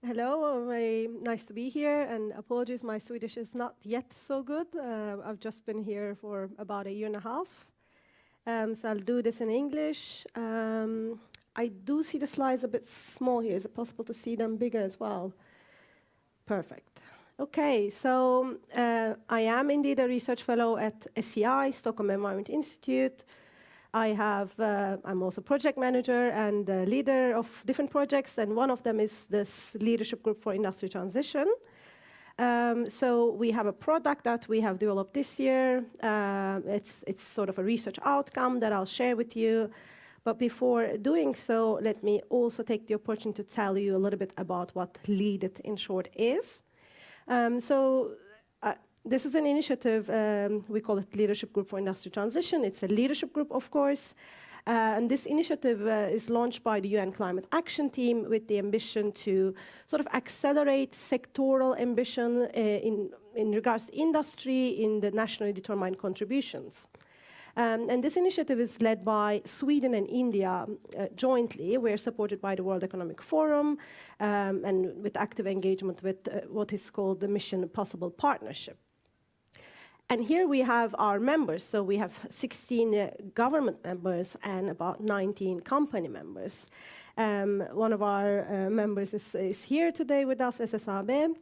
Hello, very nice to be here, and apologies, my Swedish is not yet so good. I've just been here for about a year and a half, so I'll do this in English. I do see the slides a bit small here. Is it possible to see them bigger as well? Perfect. Okay, so I am indeed a research fellow at SEI, Stockholm Environment Institute. I'm also project manager and leader of different projects, and one of them is this leadership group for industry transition. So we have a product that we have developed this year. It's sort of a research outcome that I'll share with you. But before doing so, let me also take the opportunity to tell you a little bit about what LEAD IT in short is. This is an initiative, we call it Leadership Group for Industry Transition. It's a leadership group, of course. And this initiative is launched by the UN Climate Action Team with the ambition to sort of accelerate sectoral ambition in regards to industry in the nationally determined contributions. And this initiative is led by Sweden and India jointly. We're supported by the World Economic Forum and with active engagement with what is called the Mission Possible Partnership. And here we have our members. So we have 16 government members and about 19 company members. One of our members is here today with us, SSAB.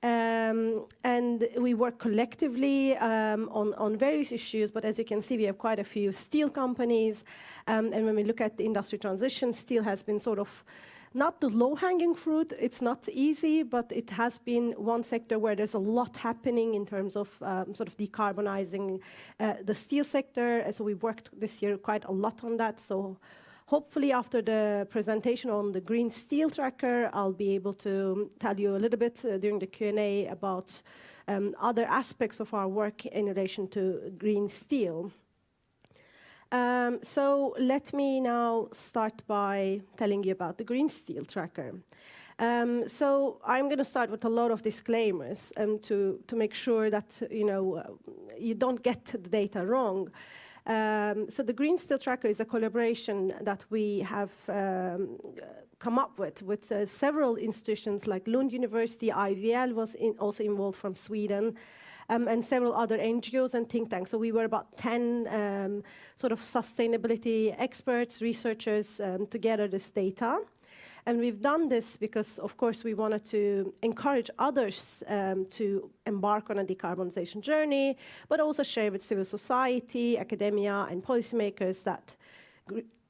And we work collectively on various issues, but as you can see, we have quite a few steel companies. And when we look at the industry transition, steel has been sort of not the low-hanging fruit. It's not easy, but it has been one sector where there's a lot happening in terms of sort of decarbonizing the steel sector. And so we worked this year quite a lot on that. So hopefully after the presentation on the Green Steel Tracker, I'll be able to tell you a little bit during the Q&A about other aspects of our work in relation to green steel. So let me now start by telling you about the Green Steel Tracker. So I'm going to start with a lot of disclaimers to make sure that you don't get the data wrong. So the Green Steel Tracker is a collaboration that we have come up with several institutions like Lund University. IVL was also involved from Sweden. And several other NGOs and think tanks. So we were about 10 sort of sustainability experts, researchers to gather this data. And we've done this because, of course, we wanted to encourage others to embark on a decarbonization journey, but also share with civil society, academia, and policymakers that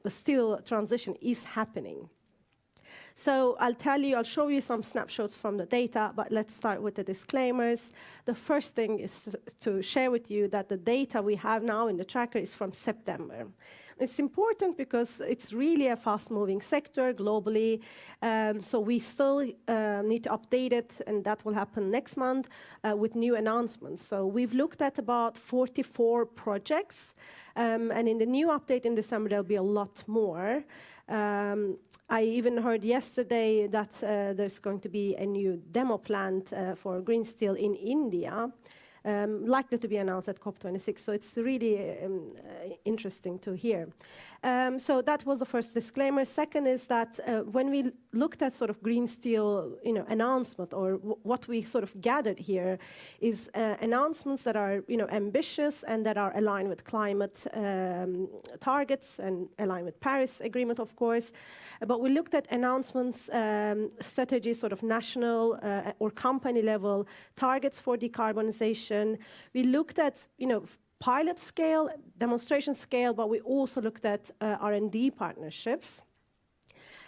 the steel transition is happening. So I'll show you some snapshots from the data, but let's start with the disclaimers. The first thing is to share with you that the data we have now in the tracker is from September. It's important because it's really a fast-moving sector globally, so we still need to update it, and that will happen next month with new announcements. So we've looked at about 44 projects, and in the new update in December, there'll be a lot more. I even heard yesterday that there's going to be a new demo plant for green steel in India, likely to be announced at COP26. So it's really interesting to hear. So that was the first disclaimer. Second is that when we looked at sort of green steel, announcement, or what we sort of gathered here is announcements that are, ambitious and that are aligned with climate targets and aligned with Paris Agreement, of course. But we looked at announcements, strategies, sort of national or company level targets for decarbonization. We looked at, pilot scale, demonstration scale, but we also looked at R&D partnerships.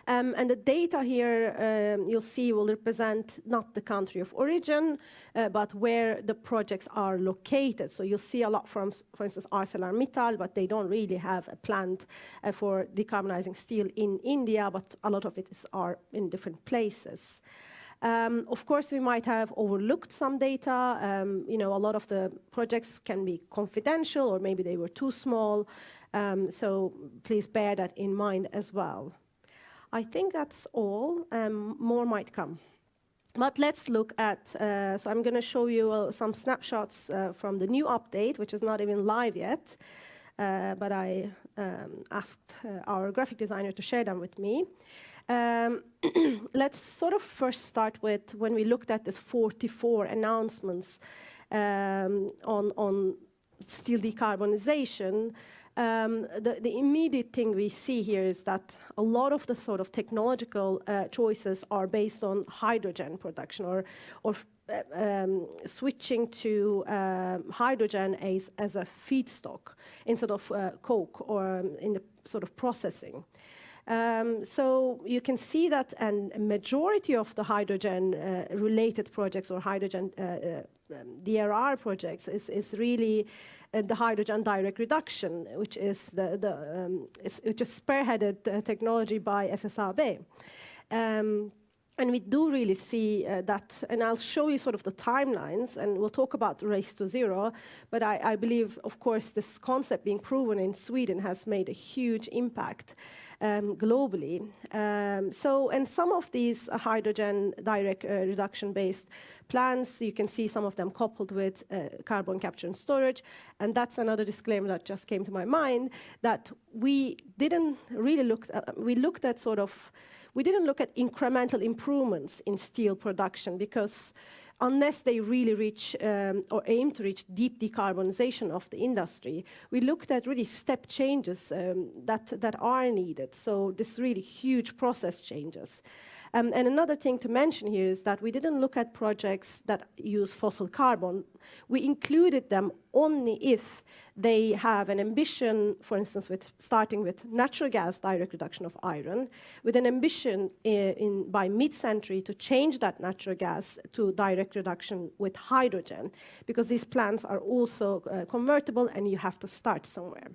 And the data here, you'll see, will represent not the country of origin, but where the projects are located. So you'll see a lot from, for instance, ArcelorMittal, but they don't really have a plant for decarbonizing steel in India, but a lot of it are in different places. Of course, we might have overlooked some data. A lot of the projects can be confidential, or maybe they were too small. So please bear that in mind as well. I think that's all. More might come. But let's look at, so I'm going to show you some snapshots from the new update, which is not even live yet. But I asked our graphic designer to share them with me. Let's sort of first start with when we looked at this 44 announcements on steel decarbonization. The immediate thing we see here is that a lot of the sort of technological choices are based on hydrogen production or switching to hydrogen as a feedstock instead of coke or in the sort of processing. So you can see that a majority of the hydrogen related projects or hydrogen DRR projects is really the hydrogen direct reduction, which is which is spearheaded technology by SSAB. And we do really see that, and I'll show you sort of the timelines, and we'll talk about Race to Zero, but I believe, of course, this concept being proven in Sweden has made a huge impact globally. And some of these hydrogen direct reduction-based plans, you can see some of them coupled with carbon capture and storage, and that's another disclaimer that just came to my mind, that we didn't really look at, we didn't look at incremental improvements in steel production, because unless they really reach or aim to reach deep decarbonization of the industry, we looked at really step changes that are needed. So this really huge process changes. And another thing to mention here is that we didn't look at projects that use fossil carbon. We included them only if they have an ambition, for instance, with starting with natural gas direct reduction of iron, with an ambition by mid-century to change that natural gas to direct reduction with hydrogen, because these plants are also convertible and you have to start somewhere,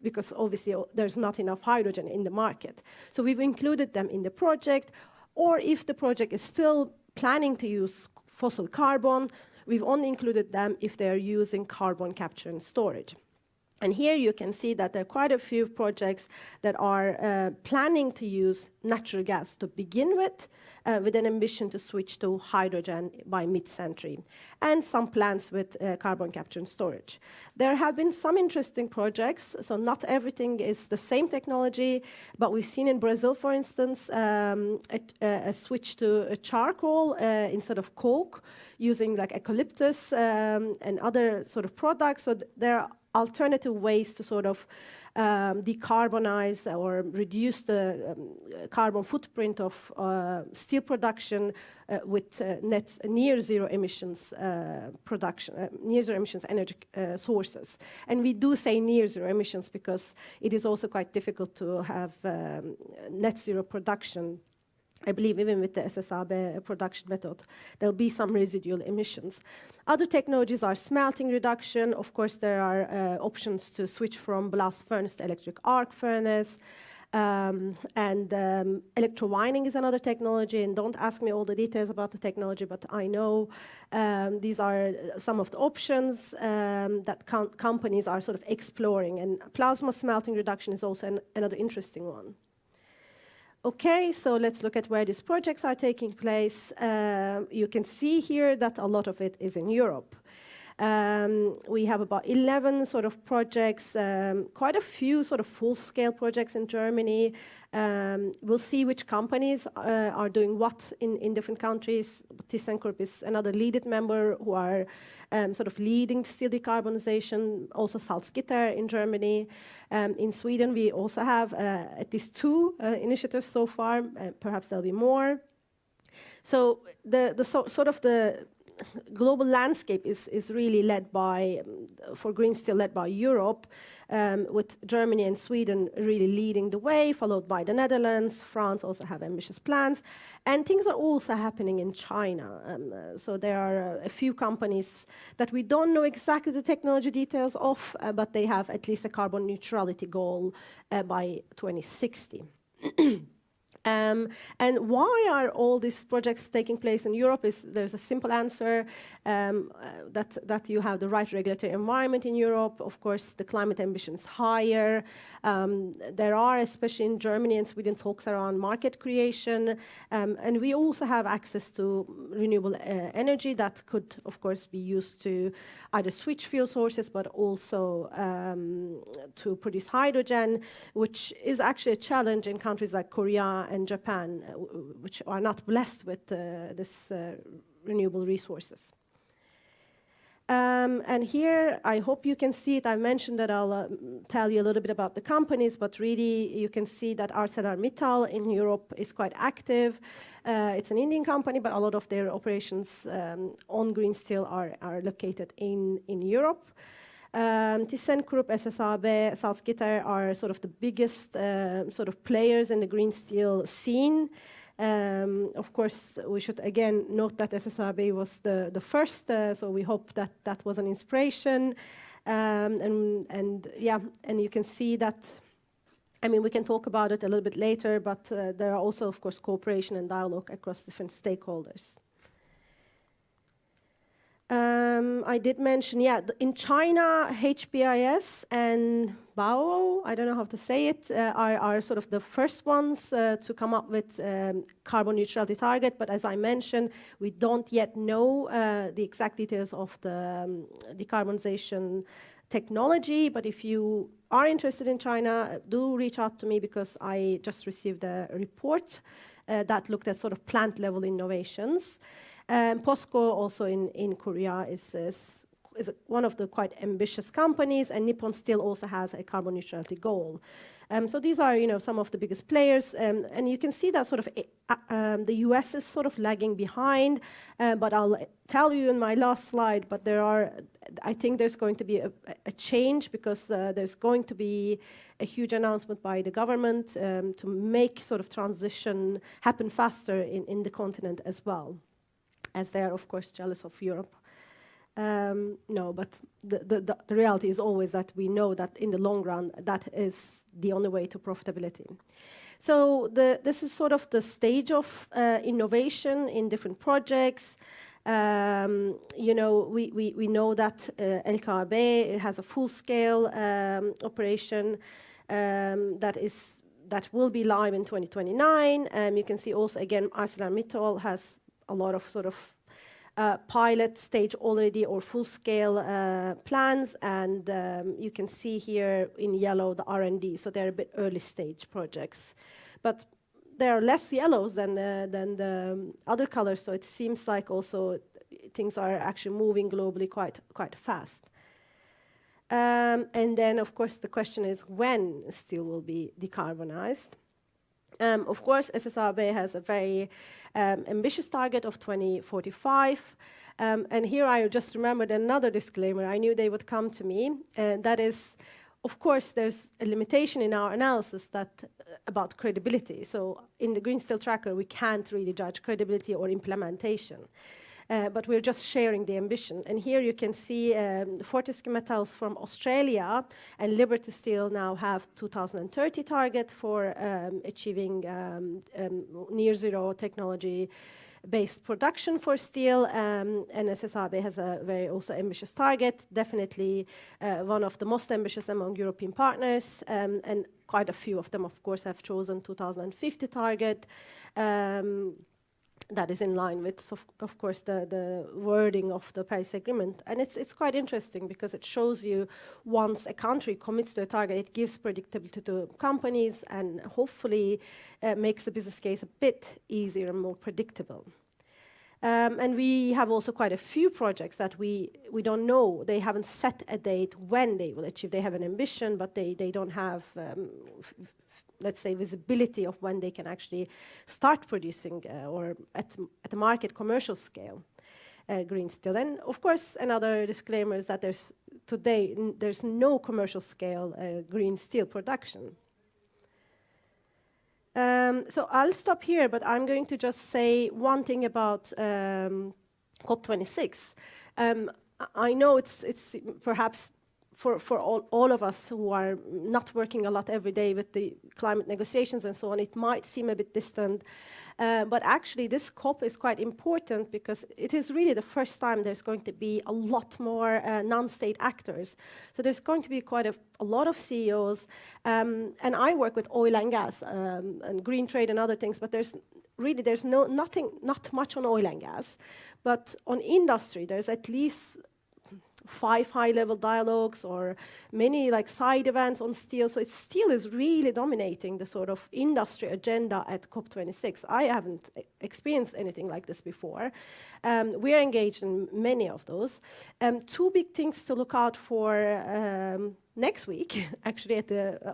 because obviously there's not enough hydrogen in the market. So we've included them in the project, or if the project is still planning to use fossil carbon, we've only included them if they're using carbon capture and storage. And here you can see that there are quite a few projects that are planning to use natural gas to begin with an ambition to switch to hydrogen by mid-century, and some plans with carbon capture and storage. There have been some interesting projects, so not everything is the same technology, but we've seen in Brazil, for instance, a switch to charcoal instead of coke, using like eucalyptus and other sort of products. So there are alternative ways to sort of decarbonize or reduce the carbon footprint of steel production with near zero emissions near zero emissions energy sources. And we do say near zero emissions because it is also quite difficult to have net zero production. I believe even with the SSAB production method, there'll be some residual emissions. Other technologies are smelting reduction. Of course, there are options to switch from blast furnace to electric arc furnace. Electrowinning is another technology, and don't ask me all the details about the technology, but I know these are some of the options that companies are sort of exploring, and plasma smelting reduction is also another interesting one. Okay, so let's look at where these projects are taking place. You can see here that a lot of it is in Europe. We have about 11 sort of projects, quite a few sort of full-scale projects in Germany. We'll see which companies are doing what in different countries. ThyssenKrupp is another leaded member who are sort of leading steel decarbonization, also Salzgitter in Germany. In Sweden, we also have at least 2 initiatives so far, perhaps there'll be more. So the global landscape is really led by, for green steel, led by Europe, with Germany and Sweden really leading the way, followed by the Netherlands. France also have ambitious plans. And things are also happening in China. So there are a few companies that we don't know exactly the technology details of, but they have at least a carbon neutrality goal by 2060. And why are all these projects taking place in Europe? There's a simple answer, that you have the right regulatory environment in Europe. Of course, the climate ambition is higher. There are, especially in Germany and Sweden, talks around market creation. And we also have access to renewable energy that could, of course, be used to either switch fuel sources, but also to produce hydrogen, which is actually a challenge in countries like Korea and Japan, which are not blessed with this renewable resources. And here, I hope you can see it. I mentioned that I'll tell you a little bit about the companies, but really you can see that ArcelorMittal in Europe is quite active. It's an Indian company, but a lot of their operations on green steel are located in Europe. ThyssenKrupp, SSAB, Salzgitter are sort of the biggest sort of players in the green steel scene. Of course, we should again note that SSAB was the first, so we hope that that was an inspiration. And you can see that, I mean, we can talk about it a little bit later, but there are also, of course, cooperation and dialogue across different stakeholders. I did mention, in China, HBIS and BAO, I don't know how to say it, are sort of the first ones to come up with carbon neutrality target. But as I mentioned, we don't yet know the exact details of the decarbonization technology. But if you are interested in China, do reach out to me, because I just received a report that looked at sort of plant-level innovations. POSCO, also in Korea, is one of the quite ambitious companies, and Nippon Steel also has a carbon neutrality goal. So these are, some of the biggest players, and you can see that sort of the US is sort of lagging behind. But I'll tell you in my last slide. But I think there's going to be a change, because there's going to be a huge announcement by the government to make sort of transition happen faster in the continent as well, as they are, of course, jealous of Europe. No, but the reality is always that we know that in the long run, that is the only way to profitability. So this is sort of the stage of innovation in different projects. We know that LKAB has a full-scale operation that will be live in 2029. You can see also, again, ArcelorMittal has a lot of sort of pilot stage already, or full-scale plans, and you can see here in yellow the R&D, so they're a bit early stage projects. But there are less yellows than the other colors, so it seems like also things are actually moving globally quite fast. And then, of course, the question is when steel will be decarbonized. Of course, SSAB has a very ambitious target of 2045. And here I just remembered another disclaimer. I knew they would come to me. And that is, of course, there's a limitation in our analysis about credibility. So in the Green Steel Tracker, we can't really judge credibility or implementation. But we're just sharing the ambition. And here you can see Fortescue Metals from Australia and Liberty Steel now have 2030 target for achieving near zero technology-based production for steel. And SSAB has a very also ambitious target, definitely one of the most ambitious among European partners. And quite a few of them, of course, have chosen 2050 target. That is in line with, of course, the wording of the Paris Agreement. And it's quite interesting, because it shows you once a country commits to a target, it gives predictability to companies and hopefully makes the business case a bit easier and more predictable. And we have also quite a few projects that we don't know. They haven't set a date when they will achieve. They have an ambition, but they don't have let's say, visibility of when they can actually start producing or at the market commercial scale green steel. And of course, another disclaimer is that there's no commercial scale green steel production. So I'll stop here, but I'm going to just say one thing about COP26. I know it's perhaps for all of us who are not working a lot every day with the climate negotiations and so on, it might seem a bit distant. But actually, this COP is quite important, because it is really the first time there's going to be a lot more non-state actors. So there's going to be quite a lot of CEOs. And I work with oil and gas and green trade and other things, but there's not much on oil and gas. But on industry, there's at least 5 high-level dialogues or many like side events on steel. So steel is really dominating the sort of industry agenda at COP26. I haven't experienced anything like this before. We are engaged in many of those. 2 big things to look out for next week, actually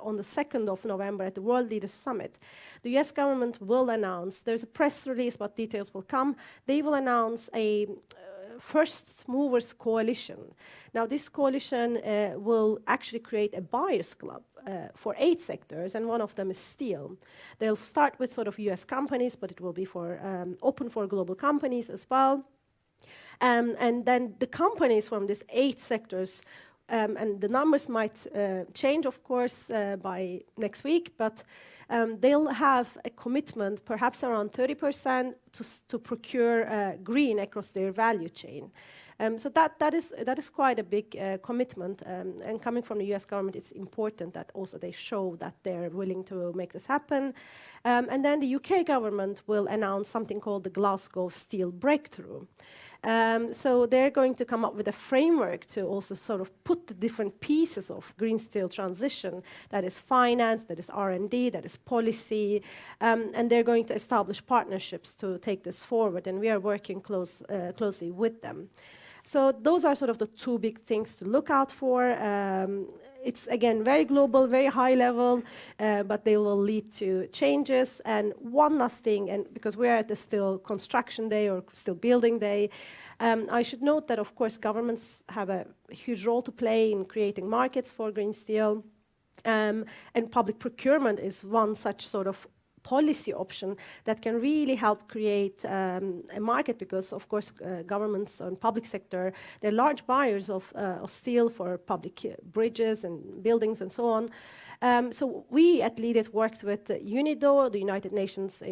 on the 2nd of November at the World Leaders Summit. The US government will announce, there's a press release, but details will come. They will announce a first movers coalition. Now this coalition will actually create a buyers club for 8 sectors, and one of them is steel. They'll start with sort of US companies, but it will be for open for global companies as well. And then the companies from these 8 sectors, and the numbers might change, of course, by next week, but they'll have a commitment, perhaps around 30%, to procure green across their value chain. So that is quite a big commitment, and coming from the US government, it's important that also they show that they're willing to make this happen. And then the UK government will announce something called the Glasgow Steel Breakthrough. So they're going to come up with a framework to also sort of put the different pieces of green steel transition, that is finance, that is R&D, that is policy, and they're going to establish partnerships to take this forward, and we are working closely with them. So those are sort of the 2 big things to look out for. It's, again, very global, very high level, but they will lead to changes. And one last thing, and because we're at the still construction day or still building day, I should note that, of course, governments have a huge role to play in creating markets for green steel, and public procurement is one such sort of policy option that can really help create a market, because of course governments and public sector, they're large buyers of steel for public bridges and buildings and so on. So we at LEAD IT worked with UNIDO, the United Nations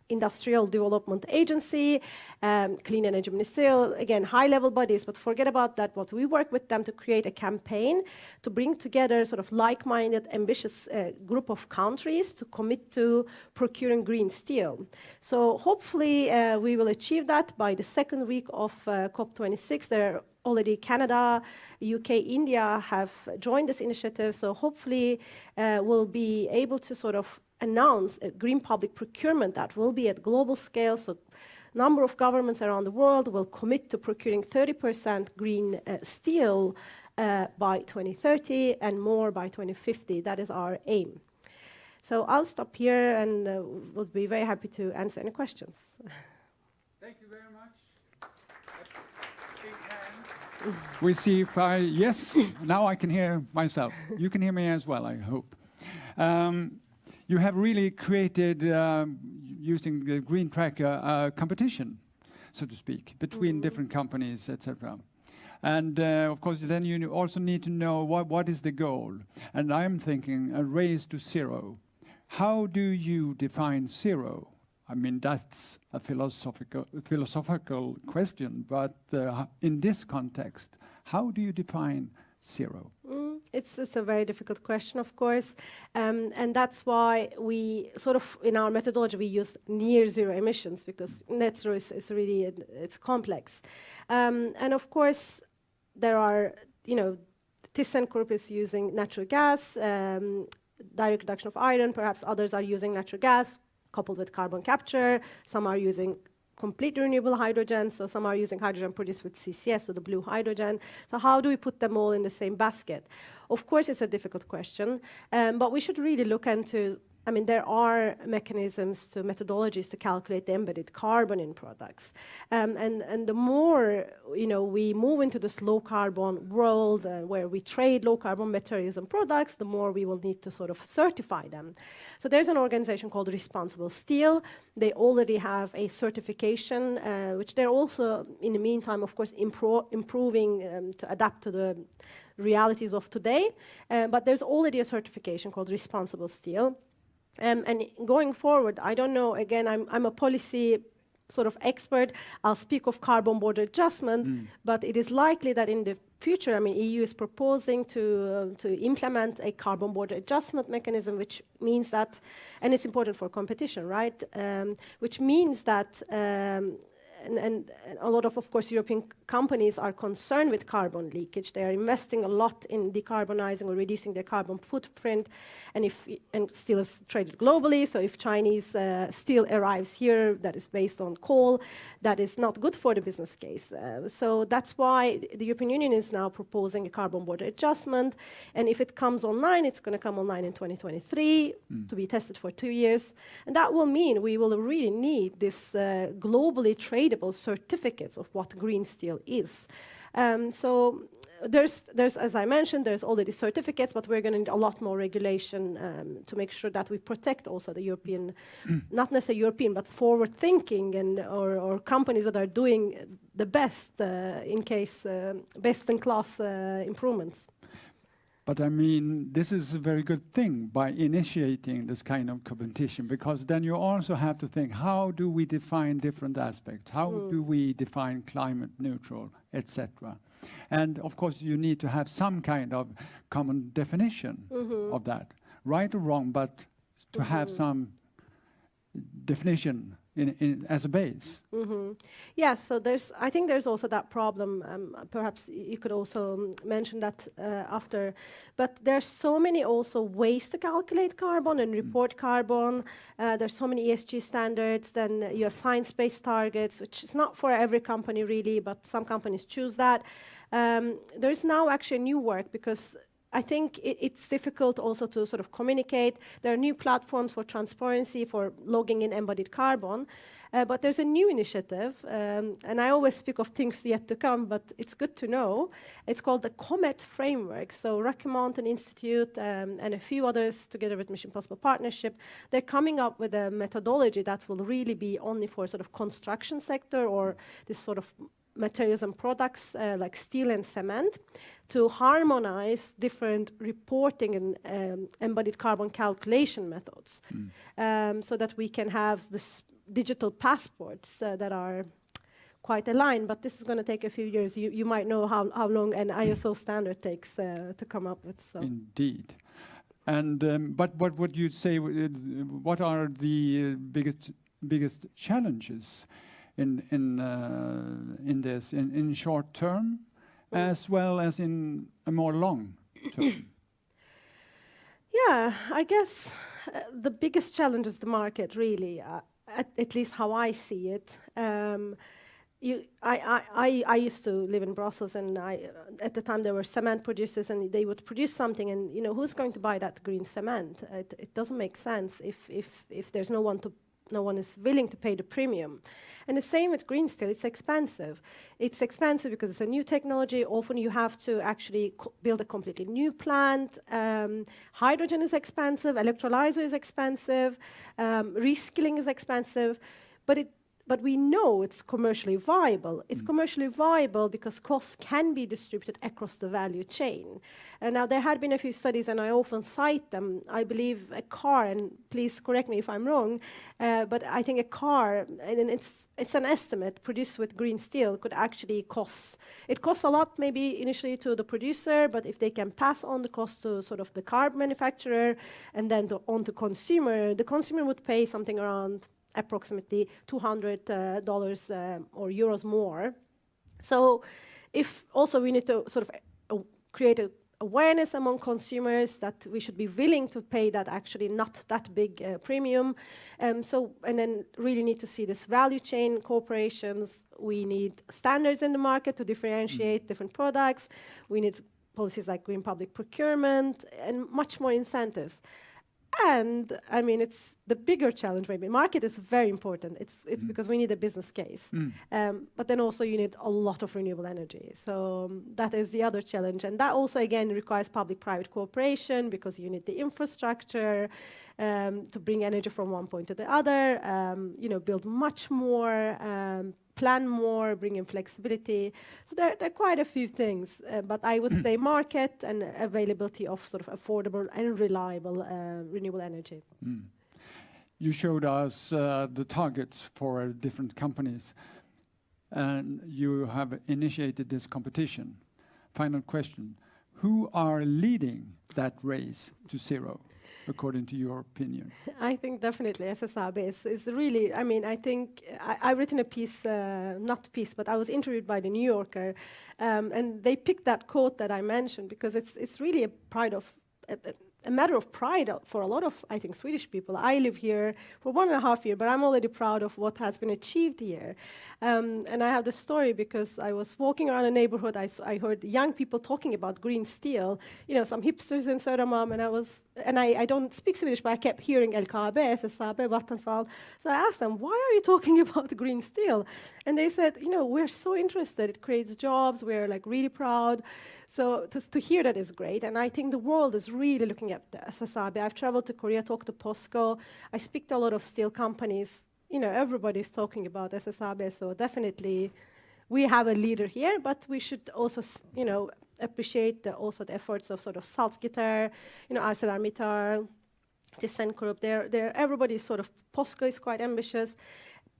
Industrial Development Agency, Clean Energy Ministerial, again, high-level bodies, but forget about that. What we work with them to create a campaign to bring together sort of like-minded, ambitious group of countries to commit to procuring green steel. So hopefully we will achieve that by the 2nd week of COP26. There already Canada, UK, India have joined this initiative, so hopefully we'll be able to sort of announce a green public procurement that will be at global scale. So a number of governments around the world will commit to procuring 30% green steel by 2030 and more by 2050. That is our aim. So I'll stop here and we'll be very happy to answer any questions. Thank you very much. We see if yes, now I can hear myself. You can hear me as well, I hope. You have really created, using the Green Tracker, competition, so to speak, between different companies, etc. And of course, then you also need to know what is the goal. And I'm thinking a race to zero. How do you define zero? I mean, that's a philosophical question, but in this context, how do you define zero? It's a very difficult question, of course, and that's why we sort of, in our methodology, we use near zero emissions, because net zero is really, it's complex. And of course, there are, ThyssenKrupp is using natural gas, direct reduction of iron, perhaps others are using natural gas coupled with carbon capture, some are using complete renewable hydrogen, so some are using hydrogen produced with CCS, so the blue hydrogen. So how do we put them all in the same basket? Of course, it's a difficult question, but we should really look into, there are mechanisms methodologies to calculate the embedded carbon in products. And the more, we move into this low carbon world where we trade low carbon materials and products, the more we will need to sort of certify them. So there's an organization called Responsible Steel. They already have a certification, which they're also, in the meantime, of course, improving to adapt to the realities of today. But there's already a certification called Responsible Steel. And going forward, I don't know, again, I'm a policy sort of expert. I'll speak of carbon border adjustment, but it is likely that in the future, EU is proposing to implement a carbon border adjustment mechanism, which means that, and it's important for competition, right? Which means that and a lot of course, European companies are concerned with carbon leakage. They are investing a lot in decarbonizing or reducing their carbon footprint, and steel is traded globally. So if Chinese steel arrives here that is based on coal, that is not good for the business case. So that's why the European Union is now proposing a carbon border adjustment, and if it comes online, it's going to come online in 2023 to be tested for 2 years, and that will mean we will really need this globally tradable certificates of what green steel is. So there's, as I mentioned, there's already certificates, but we're going to need a lot more regulation to make sure that we protect also the European, not necessarily European, but forward-thinking and or companies that are doing the best in case best-in-class improvements. But I mean, this is a very good thing by initiating this kind of competition, because then you also have to think, how do we define different aspects? How do we define climate neutral, etc.? And of course, you need to have some kind of common definition of that, right or wrong, but to have some definition as a base. Yes, so I think there's also that problem. Perhaps you could also mention that after. But there's so many also ways to calculate carbon and report carbon. There's so many ESG standards. Then you have science-based targets, which is not for every company really, but some companies choose that. There's now actually new work because I think it's difficult also to sort of communicate. There are new platforms for transparency, for logging in embodied carbon, but there's a new initiative, and I always speak of things yet to come, but it's good to know. It's called the COMET framework. So Rocky Mountain Institute and a few others, together with Mission Possible Partnership, they're coming up with a methodology that will really be only for sort of construction sector or this sort of materials and products like steel and cement, to harmonize different reporting and embodied carbon calculation methods, so that we can have this digital passports that are quite aligned. But this is going to take a few years. You might know how long an ISO standard takes to come up with. So. Indeed. And but what would you say? What are the biggest challenges in this in short term, as well as in a more long term? Yeah, I guess the biggest challenge is the market, really. At least how I see it. I used to live in Brussels, and at the time there were cement producers, and they would produce something, and who's going to buy that green cement? It doesn't make sense if there's no one is willing to pay the premium. And the same with green steel, it's expensive. It's expensive because it's a new technology. Often you have to actually build a completely new plant. Hydrogen is expensive, electrolyzer is expensive, reskilling is expensive, but we know it's commercially viable. It's commercially viable because costs can be distributed across the value chain. And now there had been a few studies, and I often cite them. I believe a car, and please correct me if I'm wrong, but I think a car, and it's an estimate, produced with green steel could actually cost. It costs a lot maybe initially to the producer, but if they can pass on the cost to sort of the car manufacturer and then on to consumer, the consumer would pay something around approximately $200 or euros more. So if also we need to sort of create a awareness among consumers that we should be willing to pay that actually not that big premium. And then really need to see this value chain corporations. We need standards in the market to differentiate different products. We need policies like green public procurement and much more incentives. And I mean, it's the bigger challenge maybe. Market is very important. It's because we need a business case. But then also you need a lot of renewable energy. So that is the other challenge. And that also, again, requires public-private cooperation because you need the infrastructure to bring energy from one point to the other, build much more, plan more, bring in flexibility. So there are quite a few things, but I would say market and availability of sort of affordable and reliable renewable energy. You showed us the targets for different companies, and you have initiated this competition. Final question, who are leading that race to zero? according to your opinion? I think definitely SSAB is really, I mean, I think I've written a piece, not piece, but I was interviewed by the New Yorker, and they picked that quote that I mentioned because it's really a matter of pride for a lot of, I think, Swedish people. I live here for 1.5 years, but I'm already proud of what has been achieved here. And I have the story because I was walking around a neighborhood, I heard young people talking about green steel, you know, some hipsters in Södermalm, and I don't speak Swedish, but I kept hearing LKAB, SSAB, Vattenfall. So I asked them, why are you talking about green steel? And they said, you know, we're so interested, it creates jobs, we're like really proud. So to hear that is great, and I think the world is really looking at the SSAB. I've traveled to Korea, talked to POSCO, I speak to a lot of steel companies. You know, everybody's talking about SSAB, so definitely we have a leader here, but we should also, you know, appreciate also the efforts of sort of Salzgitter, you know, ArcelorMittal, ThyssenKrupp. Everybody's sort of, POSCO is quite ambitious.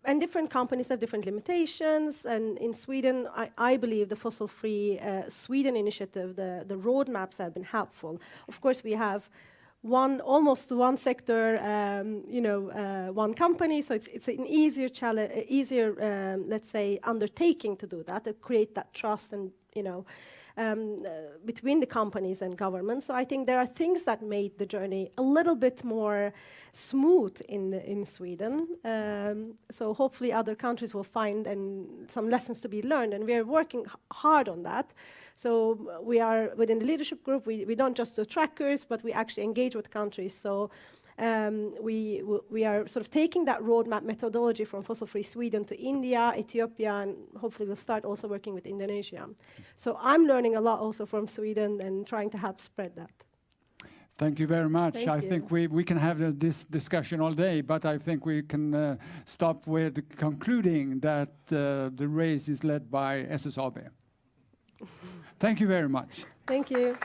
And different companies have different limitations. And in Sweden, I believe the fossil-free Sweden initiative, the roadmaps have been helpful. Of course, we have almost one sector, one company. So it's an easier challenge, let's say, undertaking to do that, to create that trust and, you know, between the companies and governments. So I think there are things that made the journey a little bit more smooth in Sweden. So hopefully other countries will find some lessons to be learned, and we are working hard on that. So we are within the leadership group. We don't just do trackers, but we actually engage with countries. So we are sort of taking that roadmap methodology from fossil-free Sweden to India, Ethiopia, and hopefully we'll start also working with Indonesia. So I'm learning a lot also from Sweden and trying to help spread that. Thank you very much. Thank I you. think we can have this discussion all day, but I think we can stop with concluding that the race is led by SSAB. Thank you very much. Thank you.